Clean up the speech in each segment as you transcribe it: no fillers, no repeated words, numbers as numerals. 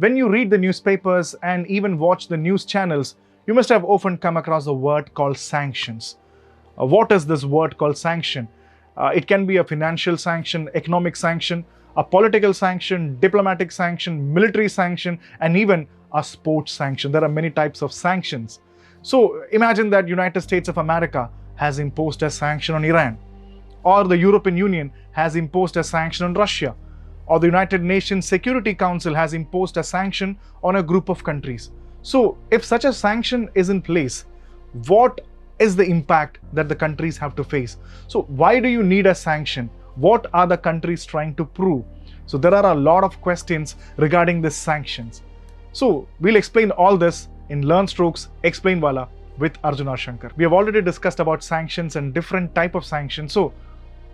When you read the newspapers and even watch the news channels, you must have often come across a word called sanctions. What is this word called sanction? It can be a financial sanction, economic sanction, a political sanction, diplomatic sanction, military sanction, and even a sports sanction. There are many types of sanctions. So imagine that United States of America has imposed a sanction on Iran, or the European Union has imposed a sanction on Russia, or the United Nations Security Council has imposed a sanction on a group of countries. So if such a sanction is in place, what is the impact that the countries have to face? So why do you need a sanction? What are the countries trying to prove? So there are a lot of questions regarding these sanctions. So we'll explain all this in LearnStroke's Explain Wallah with Arjun or Shaankar. We have already discussed about sanctions and different type of sanctions. So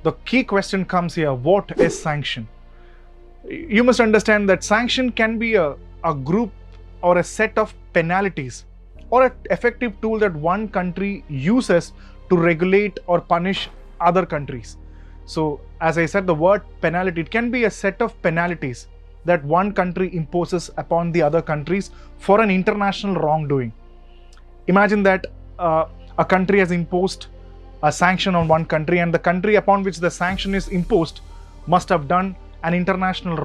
the key question comes here: what is sanction? You must understand that sanction can be a group or a set of penalties or an effective tool that one country uses to regulate or punish other countries. So as I said, the word penalty, it can be a set of penalties that one country imposes upon the other countries for an international wrongdoing. Imagine that a country has imposed a sanction on one country, and the country upon which the sanction is imposed must have done an international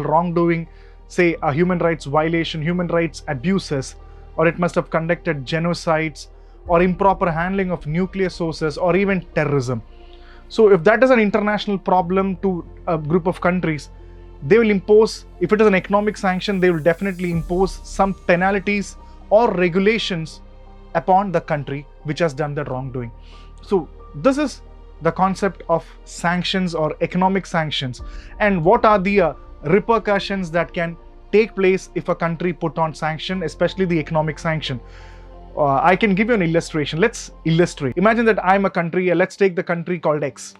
wrongdoing, say a human rights violation, human rights abuses, or it must have conducted genocides or improper handling of nuclear sources or even terrorism. So if that is an international problem to a group of countries, they will impose, if it is an economic sanction, they will definitely impose some penalties or regulations upon the country which has done the wrongdoing. So this is the concept of sanctions or economic sanctions, and what are the repercussions that can take place if a country put on sanction, especially the economic sanction. I can give you an illustration. Let's illustrate. Imagine that I'm a country, let's take the country called X.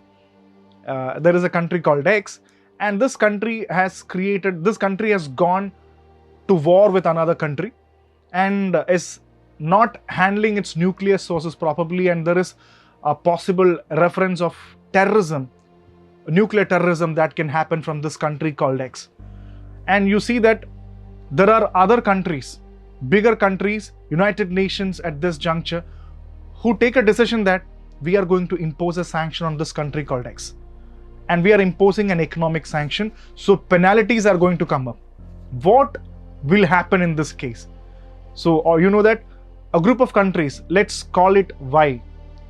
There is a country called X, and this country has gone to war with another country and is not handling its nuclear sources properly, and there is a possible reference of terrorism, nuclear terrorism that can happen from this country called X. And you see that there are other countries, bigger countries, United Nations at this juncture, who take a decision that we are going to impose a sanction on this country called X. And we are imposing an economic sanction, so penalties are going to come up. What will happen in this case? So, or you know that a group of countries, let's call it Y.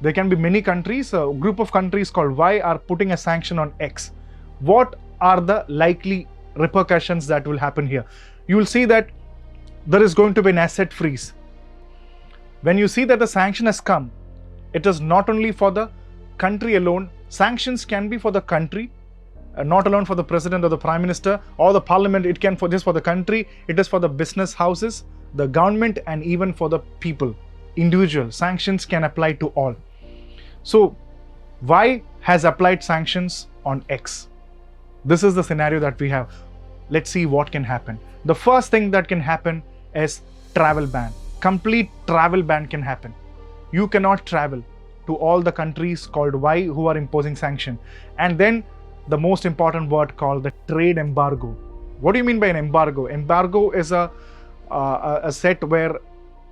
There can be many countries, a group of countries called Y are putting a sanction on X. What are the likely repercussions that will happen here? You will see that there is going to be an asset freeze. When you see that the sanction has come, it is not only for the country alone. Sanctions can be for the country, not alone for the president or the prime minister or the parliament. It can just for the country, it is for the business houses, the government, and even for the people, individual. Sanctions can apply to all. So Y has applied sanctions on X. This is the scenario that we have. Let's see what can happen. The first thing that can happen is travel ban. Complete travel ban can happen. You cannot travel to all the countries called Y who are imposing sanction. And then the most important word called the trade embargo. What do you mean by an embargo? Embargo is a set where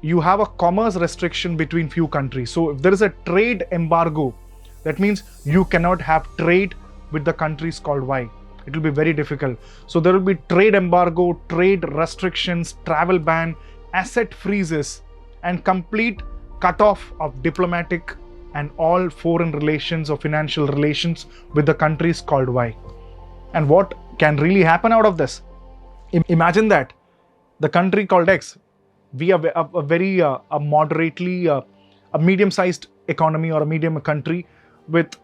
you have a commerce restriction between few countries. So if there is a trade embargo, that means you cannot have trade with the countries called Y. It will be very difficult. So there will be trade embargo, trade restrictions, travel ban, asset freezes, and complete cutoff of diplomatic and all foreign relations or financial relations with the countries called Y. And what can really happen out of this? Imagine that the country called X, we are a very moderately, a medium-sized economy or a medium country with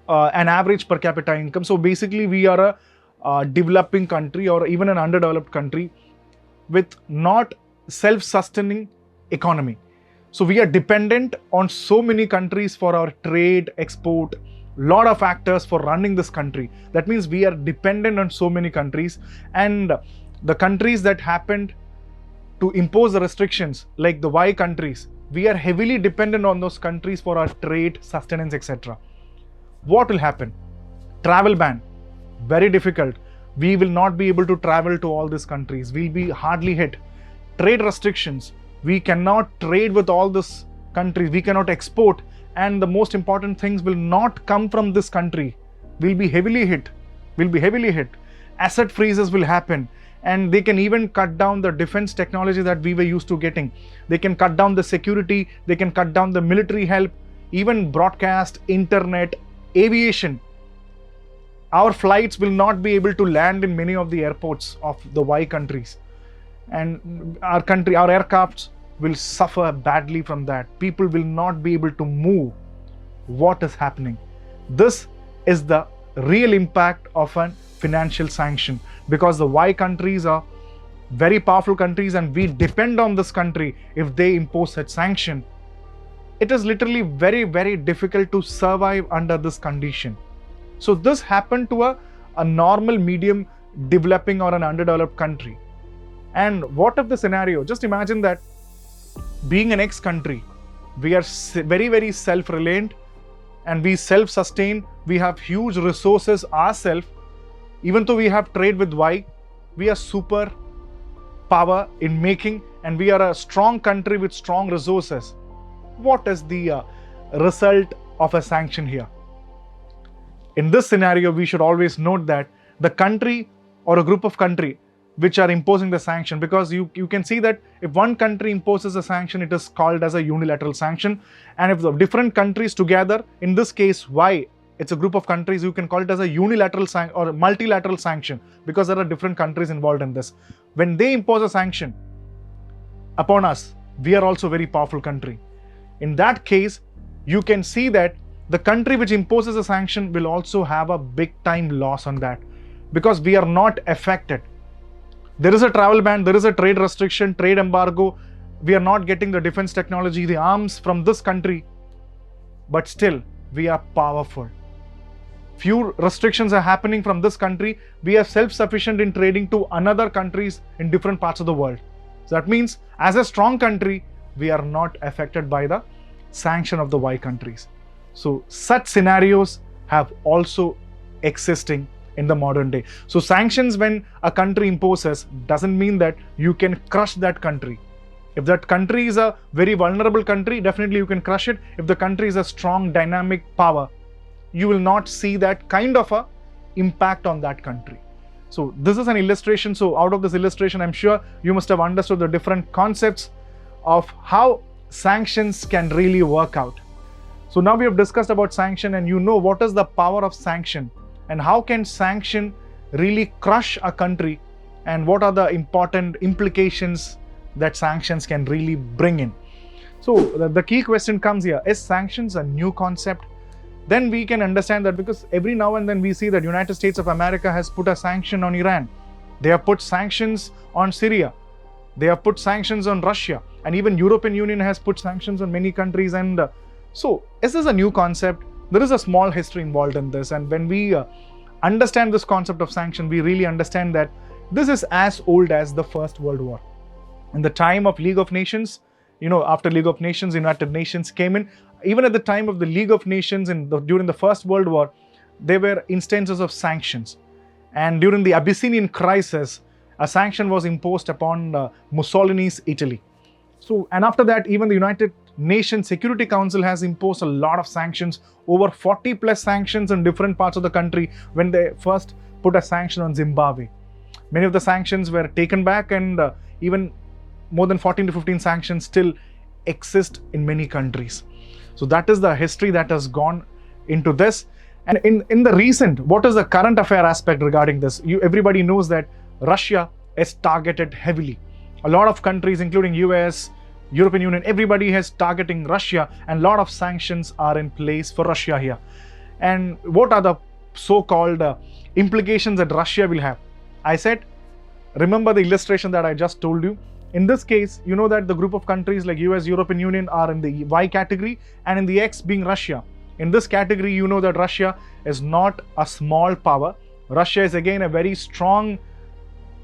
an average per capita income. So basically we are a developing country or even an underdeveloped country with not self-sustaining economy. So we are dependent on so many countries for our trade, export, lot of factors for running this country. That means we are dependent on so many countries, and the countries that happened to impose the restrictions, like the Y countries, we are heavily dependent on those countries for our trade, sustenance, etc. What will happen? Travel ban, very difficult. We will not be able to travel to all these countries. We'll be hardly hit. Trade restrictions. We cannot trade with all these countries. We cannot export. And the most important things will not come from this country. We'll be heavily hit. Asset freezes will happen. And they can even cut down the defense technology that we were used to getting. They can cut down the security. They can cut down the military help, even broadcast, internet, aviation. Our flights will not be able to land in many of the airports of the Y countries. And our aircrafts will suffer badly from that. People will not be able to move. What is happening? This is the real impact of a financial sanction, because the Y countries are very powerful countries and we depend on this country. If they impose such sanction, it is literally very, very difficult to survive under this condition. So this happened to a normal, medium developing or an underdeveloped country. And what if the scenario, just imagine that being an ex-country, we are very, very self-reliant and we self-sustain. We have huge resources ourselves. Even though we have trade with Y, we are super power in making, and we are a strong country with strong resources. What is the result of a sanction here? In this scenario, we should always note that the country or a group of country which are imposing the sanction, because you can see that if one country imposes a sanction, it is called as a unilateral sanction. And if the different countries together, in this case Y, it's a group of countries, you can call it as a unilateral or a multilateral sanction, because there are different countries involved in this. When they impose a sanction upon us, we are also a very powerful country. In that case, you can see that the country which imposes a sanction will also have a big time loss on that, because we are not affected. There is a travel ban, there is a trade restriction, trade embargo. We are not getting the defense technology, the arms from this country, but still we are powerful. Few restrictions are happening from this country. We are self-sufficient in trading to another countries in different parts of the world. So that means as a strong country, we are not affected by the sanction of the Y countries. So such scenarios have also existing in the modern day. So sanctions, when a country imposes, doesn't mean that you can crush that country. If that country is a very vulnerable country, definitely you can crush it. If the country is a strong, dynamic power, you will not see that kind of a impact on that country. So this is an illustration. So out of this illustration, I'm sure you must have understood the different concepts of how sanctions can really work out. So now we have discussed about sanction, and you know what is the power of sanction and how can sanction really crush a country, and what are the important implications that sanctions can really bring in. So the key question comes here: is sanctions a new concept? Then we can understand that, because every now and then we see that United States of America has put a sanction on Iran. They have put sanctions on Syria. They have put sanctions on Russia, and even European Union has put sanctions on many countries. And so is this a new concept? There is a small history involved in this, and when we understand this concept of sanction, we really understand that this is as old as the First World War. In the time of League of Nations, after League of Nations, United Nations came in. Even at the time of the League of Nations during the First World War, there were instances of sanctions. And during the Abyssinian crisis, a sanction was imposed upon Mussolini's Italy. So, and after that, even the United Nations Security Council has imposed a lot of sanctions, over 40 plus sanctions in different parts of the country when they first put a sanction on Zimbabwe. Many of the sanctions were taken back, and even more than 14 to 15 sanctions still exist in many countries. So that is the history that has gone into this. And in the recent, what is the current affair aspect regarding this? Everybody knows that Russia is targeted heavily. A lot of countries, including US, European Union, everybody is targeting Russia, and a lot of sanctions are in place for Russia here. And what are the so-called implications that Russia will have? I said, remember the illustration that I just told you. In this case, you know that the group of countries like US, European Union are in the Y category, and in the X being Russia. In this category, you know that Russia is not a small power. Russia is again a very strong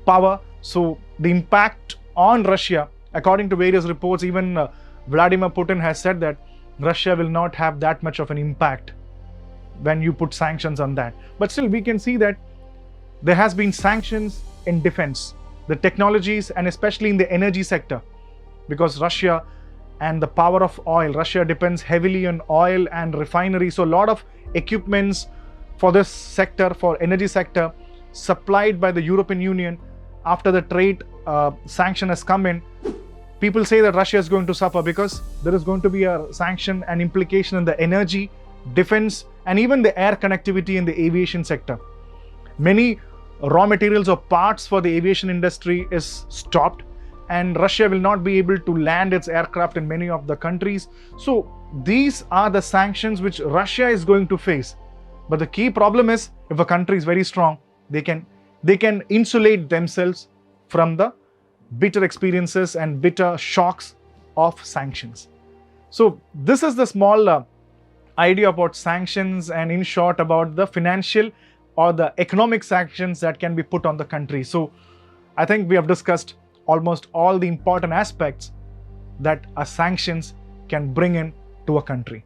power. So the impact on Russia, according to various reports, even Vladimir Putin has said that Russia will not have that much of an impact when you put sanctions on that. But still, we can see that There has been sanctions in defense, the technologies, and especially in the energy sector, because Russia and the power of oil. Russia depends heavily on oil and refinery. So a lot of equipments for this sector, for energy sector, supplied by the European Union after the trade sanction has come in. People say that Russia is going to suffer because there is going to be a sanction and implication in the energy, defense, and even the air connectivity in the aviation sector. Many raw materials or parts for the aviation industry is stopped, and Russia will not be able to land its aircraft in many of the countries. So these are the sanctions which Russia is going to face. But the key problem is, if a country is very strong, they can insulate themselves from the bitter experiences and bitter shocks of sanctions. So this is the small idea about sanctions, and in short about the financial or the economic sanctions that can be put on the country. So I think we have discussed almost all the important aspects that a sanctions can bring in to a country.